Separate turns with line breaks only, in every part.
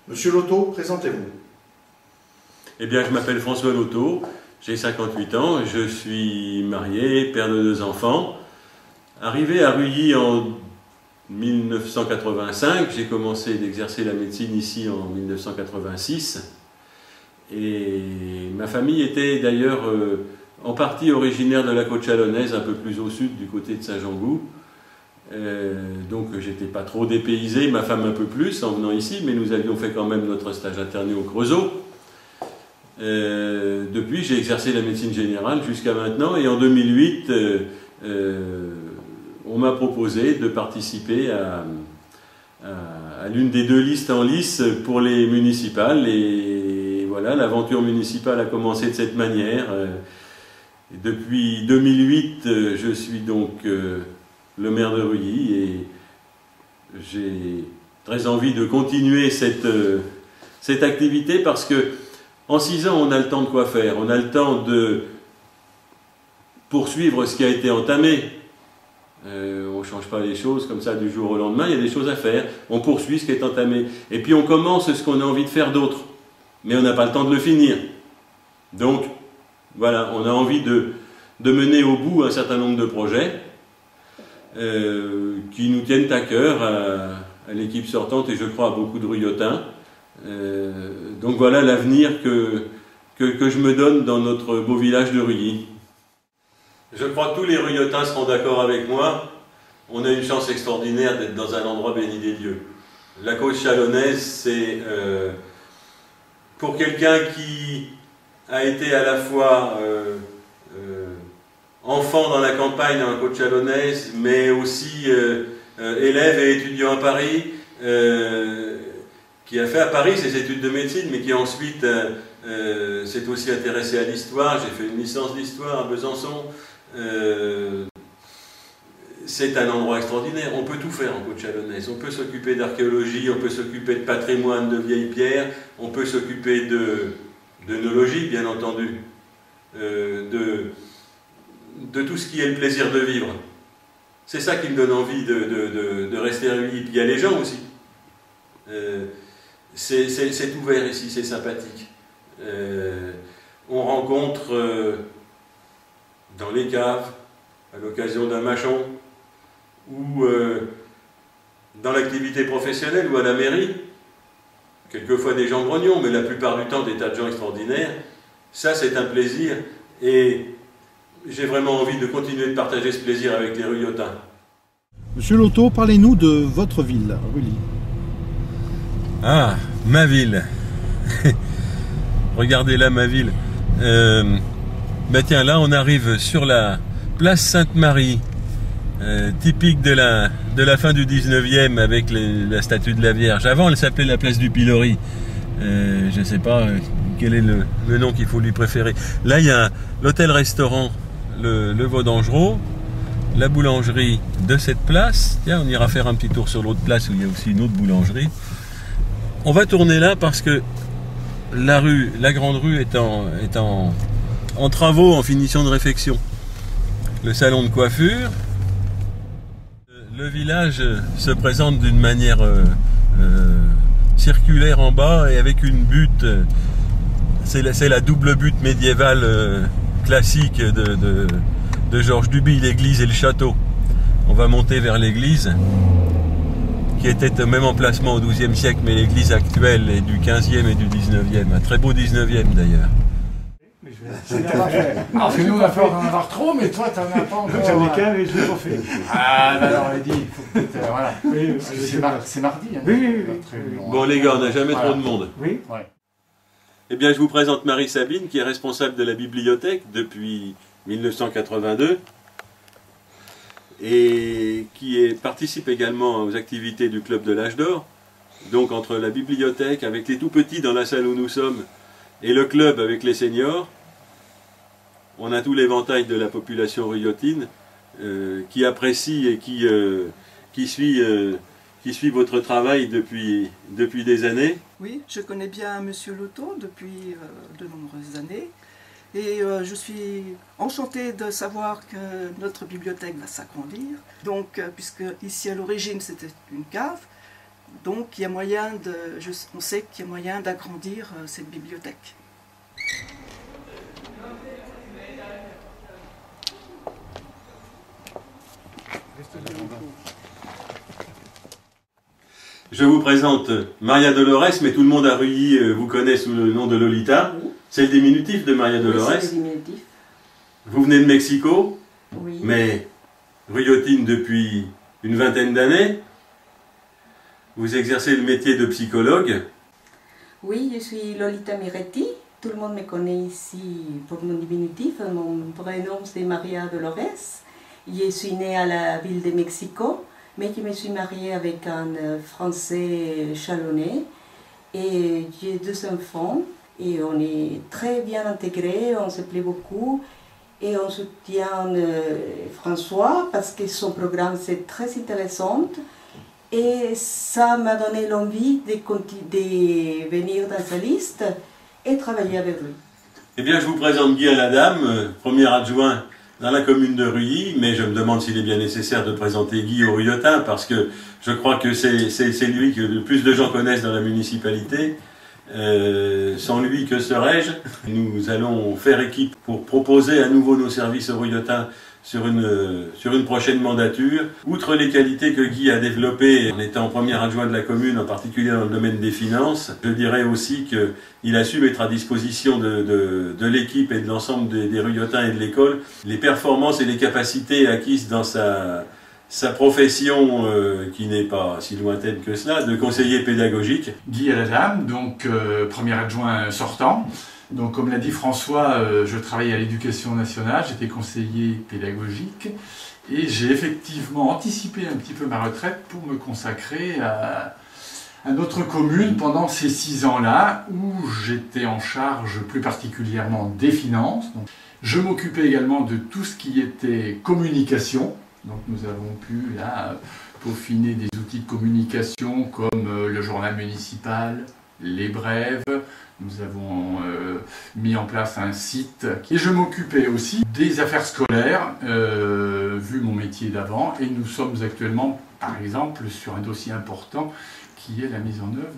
Monsieur Loto, présentez-vous.
Eh bien, je m'appelle François Loto, j'ai 58 ans, je suis marié, père de 2 enfants. Arrivé à Ruilly en 1985, j'ai commencé d'exercer la médecine ici en 1986. Et ma famille était d'ailleurs en partie originaire de la côte chalonnaise, un peu plus au sud, du côté de Saint-Jean-Gou. Donc j'étais pas trop dépaysé, ma femme un peu plus en venant ici, mais nous avions fait quand même notre stage interné au Creusot. Depuis, j'ai exercé la médecine générale jusqu'à maintenant, et en 2008, on m'a proposé de participer à l'une des 2 listes en lice pour les municipales, et voilà, l'aventure municipale a commencé de cette manière. Depuis 2008, je suis donc le maire de Ruilly, et j'ai très envie de continuer cette activité parce que en 6 ans, on a le temps de quoi faire, on a le temps de poursuivre ce qui a été entamé. On ne change pas les choses comme ça du jour au lendemain, il y a des choses à faire, on poursuit ce qui est entamé. Et puis on commence ce qu'on a envie de faire d'autre, mais on n'a pas le temps de le finir. Donc, voilà, on a envie de mener au bout un certain nombre de projets qui nous tiennent à cœur, à l'équipe sortante, et je crois à beaucoup de Ruillotins. Donc voilà l'avenir que je me donne dans notre beau village de Ruilly. Je crois que tous les Ruillotins seront d'accord avec moi. On a une chance extraordinaire d'être dans un endroit béni des dieux. La côte chalonnaise, c'est pour quelqu'un qui a été à la fois enfant dans la campagne, dans la côte chalonnaise, mais aussi élève et étudiant à Paris, qui a fait à Paris ses études de médecine, mais qui ensuite s'est aussi intéressé à l'histoire. J'ai fait une licence d'histoire à Besançon. C'est un endroit extraordinaire. On peut tout faire en côte chalonnaise. On peut s'occuper d'archéologie, on peut s'occuper de patrimoine, de vieilles pierres, on peut s'occuper d'œnologie, bien entendu, de tout ce qui est le plaisir de vivre. C'est ça qui me donne envie de rester à Ruilly. Puis il y a les gens aussi. C'est ouvert ici, c'est sympathique. On rencontre dans les caves, à l'occasion d'un machon, ou dans l'activité professionnelle ou à la mairie, quelquefois des gens grognons, mais la plupart du temps des tas de gens extraordinaires. Ça, c'est un plaisir, et j'ai vraiment envie de continuer de partager ce plaisir avec les Ruillotins.
Monsieur Loto, parlez-nous de votre ville, Ruilly.
Ah, ma ville. Regardez là ma ville. Tiens, là on arrive sur la place Sainte-Marie, typique de la fin du 19e, avec la statue de la Vierge. Avant elle s'appelait la place du Pilori. Je ne sais pas quel est le nom qu'il faut lui préférer. Là il y a l'hôtel-restaurant le Vaudangereau, la boulangerie de cette place. Tiens, on ira faire un petit tour sur l'autre place où il y a aussi une autre boulangerie. On va tourner là parce que la grande rue est en travaux, en finition de réfection. Le salon de coiffure. Le village se présente d'une manière circulaire en bas et avec une butte. C'est la double butte médiévale classique de Georges Duby, l'église et le château. On va monter vers l'église, qui était au même emplacement au XIIe siècle, mais l'église actuelle est du XVe et du XIXe, un très beau XIXe d'ailleurs.
Parce que nous on a peur d'en avoir trop, mais toi t'en as pas encore.
J'en ai qu'un, mais je l'ai pas fait.
Ah ben alors Eddy, il faut peut-être, voilà.
Oui,
C'est mardi. Hein,
oui.
Bon les gars, on n'a jamais trop de monde.
Oui.
Ouais.
Eh bien je vous présente Marie Sabine, qui est responsable de la bibliothèque depuis 1982. Et qui participe également aux activités du Club de l'Âge d'Or. Donc entre la bibliothèque avec les tout petits dans la salle où nous sommes et le club avec les seniors, on a tout l'éventail de la population ruillotine qui apprécie et qui suit votre travail depuis des années.
Oui, je connais bien Monsieur Loto depuis de nombreuses années. Et je suis enchantée de savoir que notre bibliothèque va s'agrandir. Donc, puisque ici à l'origine c'était une cave, Donc on sait qu'il y a moyen d'agrandir cette bibliothèque.
Je vous présente Maria Dolores, mais tout le monde à Ruilly vous connaît sous le nom de Lolita.
Oui.
C'est le diminutif de Maria Dolores.
Oui, c'est le diminutif.
Vous venez de Mexico,
Oui.
mais ruyotine depuis une vingtaine d'années. Vous exercez le métier de psychologue.
Oui, je suis Lolita Miretti. Tout le monde me connaît ici pour mon diminutif. Mon vrai nom, c'est Maria Dolores. Je suis née à la ville de Mexico, mais je me suis mariée avec un Français chalonnais. Et j'ai 2 enfants. Et on est très bien intégrés, on se plaît beaucoup. Et on soutient François parce que son programme c'est très intéressant. Et ça m'a donné l'envie de venir dans sa liste et travailler avec lui.
Eh bien, je vous présente Guy Aladame, premier adjoint dans la commune de Ruilly, mais je me demande s'il est bien nécessaire de présenter Guy aux Ruyotins, parce que je crois que c'est lui que le plus de gens connaissent dans la municipalité. Sans lui, que serais-je? Nous allons faire équipe pour proposer à nouveau nos services aux Ruyotins sur une prochaine mandature. Outre les qualités que Guy a développées en étant premier adjoint de la commune, en particulier dans le domaine des finances, je dirais aussi qu'il a su mettre à disposition de l'équipe et de l'ensemble des Ruyotins et de l'école les performances et les capacités acquises dans sa profession, qui n'est pas si lointaine que cela, de conseiller pédagogique.
Guy Aladame, donc premier adjoint sortant. Donc comme l'a dit François, je travaillais à l'Éducation nationale, j'étais conseiller pédagogique et j'ai effectivement anticipé un petit peu ma retraite pour me consacrer à notre commune pendant ces 6 ans-là où j'étais en charge plus particulièrement des finances. Donc, je m'occupais également de tout ce qui était communication. Donc nous avons pu là peaufiner des outils de communication comme le journal municipal, les brèves. Nous avons mis en place un site et je m'occupais aussi des affaires scolaires, vu mon métier d'avant. Et nous sommes actuellement, par exemple, sur un dossier important qui est la mise en œuvre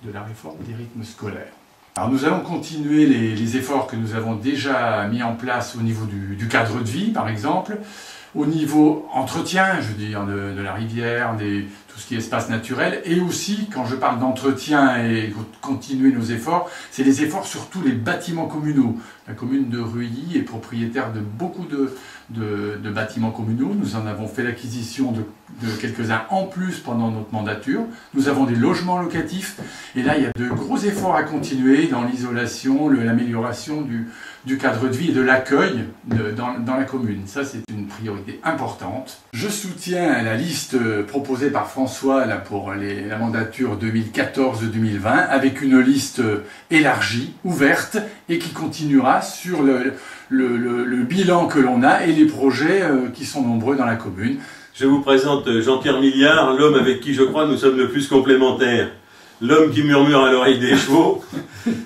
de la réforme des rythmes scolaires. Alors nous allons continuer les efforts que nous avons déjà mis en place au niveau du cadre de vie, par exemple, au niveau entretien, je veux dire, de la rivière, tout ce qui est espace naturel, et aussi, quand je parle d'entretien et continuer nos efforts, c'est les efforts sur tous les bâtiments communaux. La commune de Ruilly est propriétaire de beaucoup de bâtiments communaux. Nous en avons fait l'acquisition de quelques-uns en plus pendant notre mandature. Nous avons des logements locatifs, et là, il y a de gros efforts à continuer dans l'isolation, l'amélioration du cadre de vie et de l'accueil dans la commune. Ça, c'est une priorité importante. Je soutiens la liste proposée par François là, pour la mandature 2014-2020 avec une liste élargie, ouverte et qui continuera sur le bilan que l'on a et les projets qui sont nombreux dans la commune.
Je vous présente Jean-Pierre Milliard, l'homme avec qui je crois nous sommes le plus complémentaires. L'homme qui murmure à l'oreille des chevaux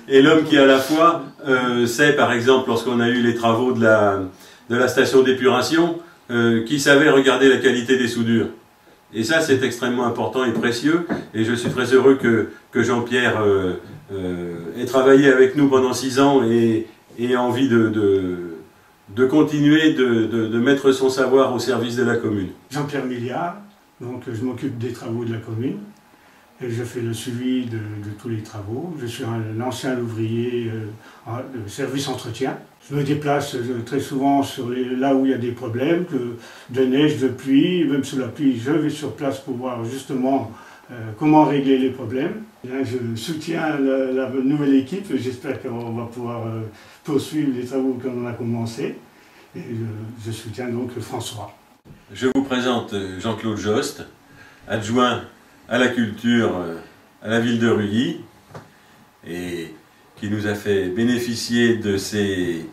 et l'homme qui à la fois sait, par exemple, lorsqu'on a eu les travaux de la station d'épuration, qui savait regarder la qualité des soudures. Et ça, c'est extrêmement important et précieux. Et je suis très heureux que Jean-Pierre ait travaillé avec nous pendant 6 ans et ait envie de continuer de mettre son savoir au service de la commune.
Jean-Pierre Milliard, donc je m'occupe des travaux de la commune. Et je fais le suivi de tous les travaux. Je suis un ancien ouvrier de service entretien. Je me déplace très souvent là où il y a des problèmes, de neige, de pluie, même sous la pluie, je vais sur place pour voir justement comment régler les problèmes. Là, je soutiens la nouvelle équipe, j'espère qu'on va pouvoir poursuivre les travaux qu'on a commencés. Et je soutiens donc François.
Je vous présente Jean-Claude Jost, adjoint à la culture à la ville de Ruilly, et qui nous a fait bénéficier de ses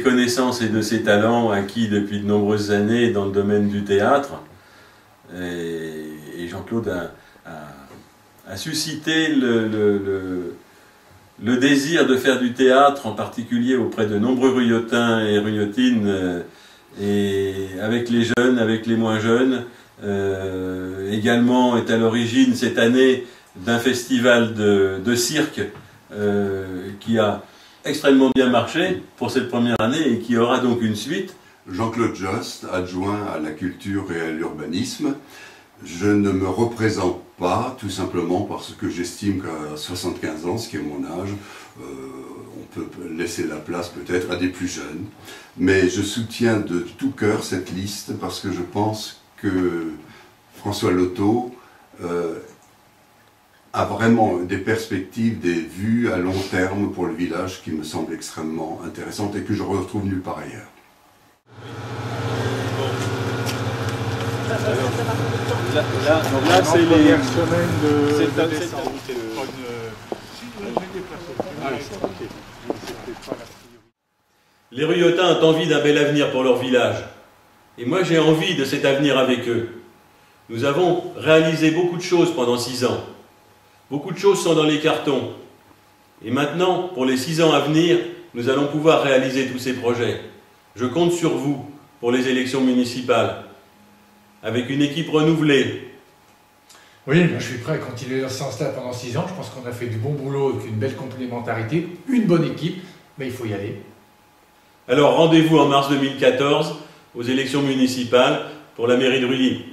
connaissances et de ses talents acquis depuis de nombreuses années dans le domaine du théâtre. Et Jean-Claude a suscité le désir de faire du théâtre, en particulier auprès de nombreux Ruyotins et Ruyotines, et avec les jeunes, avec les moins jeunes, également est à l'origine cette année d'un festival de cirque qui a extrêmement bien marché pour cette première année et qui aura donc une suite.
Jean-Claude Jost, adjoint à la culture et à l'urbanisme. Je ne me représente pas, tout simplement parce que j'estime qu'à 75 ans, ce qui est mon âge, on peut laisser la place peut-être à des plus jeunes. Mais je soutiens de tout cœur cette liste parce que je pense que François Loto a vraiment des perspectives, des vues à long terme pour le village qui me semblent extrêmement intéressantes et que je retrouve nulle part ailleurs.
Là c'est les semaines de décembre. Les Ruyotains ont envie d'un bel avenir pour leur village. Et moi j'ai envie de cet avenir avec eux. Nous avons réalisé beaucoup de choses pendant 6 ans. Beaucoup de choses sont dans les cartons. Et maintenant, pour les 6 ans à venir, nous allons pouvoir réaliser tous ces projets. Je compte sur vous pour les élections municipales, avec une équipe renouvelée.
Oui, moi je suis prêt à continuer dans ce sens-là pendant 6 ans. Je pense qu'on a fait du bon boulot avec une belle complémentarité, une bonne équipe, mais il faut y aller.
Alors rendez-vous en mars 2014 aux élections municipales pour la mairie de Rully.